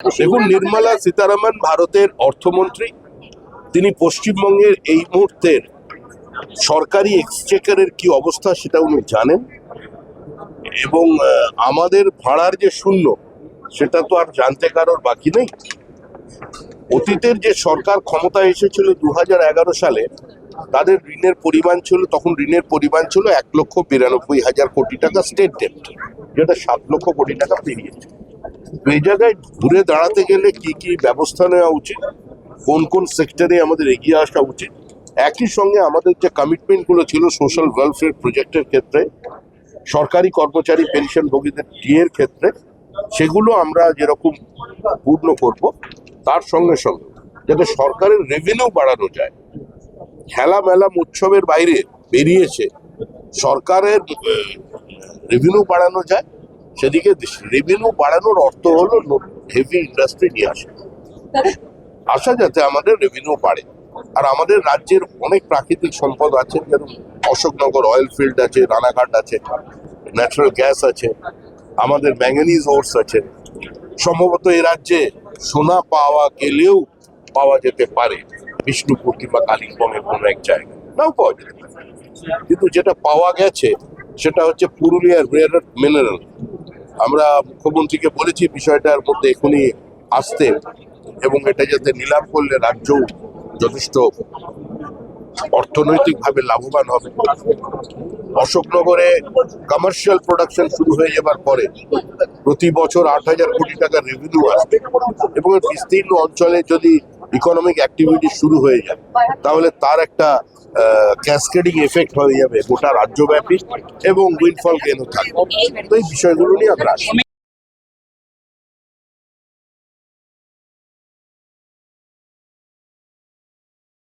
দেখুন, নির্মলা সীতারামন ভারতের অর্থমন্ত্রী। তিনি পশ্চিমবঙ্গের এই মুহূর্তের সরকারি এক্সচেকারের কি অবস্থা সেটা উনি জানেন, এবং আমাদের ভাড়ার যে শূন্য সেটা তো আর জানতে কারোর বাকি নেই। অতীতের যে সরকার ক্ষমতায় এসেছিল 2011 সালে, তাদের ঋণের পরিমাণ ছিল, তখন ঋণের পরিমাণ ছিল 1,92,000 কোটি টাকা স্টেট ডেট, যেটা 7 লক্ষ কোটি টাকা পেরিয়েছে। তো এই জায়গায় ঘুরে দাঁড়াতে গেলে কি কি ব্যবস্থা নেওয়া উচিত, কোন কোন সেক্টরে আমাদের এগিয়ে আসা উচিত, একই সঙ্গে আমাদের যে কমিটমেন্টগুলো ছিল সোশ্যাল ওয়েলফেয়ার প্রজেক্টের ক্ষেত্রে, সরকারি কর্মচারী পেনশনভোগীদের টিএর ক্ষেত্রে, সেগুলো আমরা যেরকম পূর্ণ করব, তার সঙ্গে সঙ্গে যাতে সরকারের রেভিনিউ বাড়ানো যায়। খেলা মেলা উৎসবের বাইরে বেরিয়েছে, সরকারের রেভিনিউ বাড়ানো যায়, সেদিকে রেভিনিউ বাড়ানোর অর্থ হলো হেভি ইন্ডাস্ট্রি নিয়ে আসা যাতে আমাদের রেভিনিউ বাড়ে। আর আমাদের রাজ্যের অনেক প্রাকৃতিক সম্পদ আছে, যেমন অশোকনগর অয়েল ফিল্ড আছে, রানাঘাট আছে, ন্যাচারাল গ্যাস আছে, আমাদের ম্যাঙ্গানিজ ওরস আছে। সম্ভবত এ রাজ্যে সোনা পাওয়া গেলেও পাওয়া যেতে পারে বিষ্ণুপুর কিংবা কালিম্পংয়ের কোনো এক জায়গায়, নাও পাওয়া যেতে পারে। কিন্তু যেটা পাওয়া গেছে সেটা হচ্ছে পুরুলিয়ার রেয়ার আর্থ মিনারেল। আমরা মুখ্যমন্ত্রীকে বলেছি বিষয়টার মধ্যে এখনই আসতে, এবং এটা যাতে নিলাম করলে রাজ্য যথেষ্ট অর্থনৈতিকভাবে লাভবান হবে। অশোকনগরে কমার্শিয়াল প্রোডাকশন শুরু হয়ে যাবার পরে প্রতি বছর 8,000 কোটি টাকার রেভিনিউ আসবে, এবং বিস্তীর্ণ অঞ্চলে যদি ইকোনমিক অ্যাক্টিভিটি শুরু হয়ে যায় তাহলে তার একটা ক্যাসকেডিং এফেক্ট হয়ে যাবে গোটা রাজ্যব্যাপী, এবং উইন্ডফল গেইনও থাকবে। তো এই বিষয়গুলো নিয়ে আমরা আসি।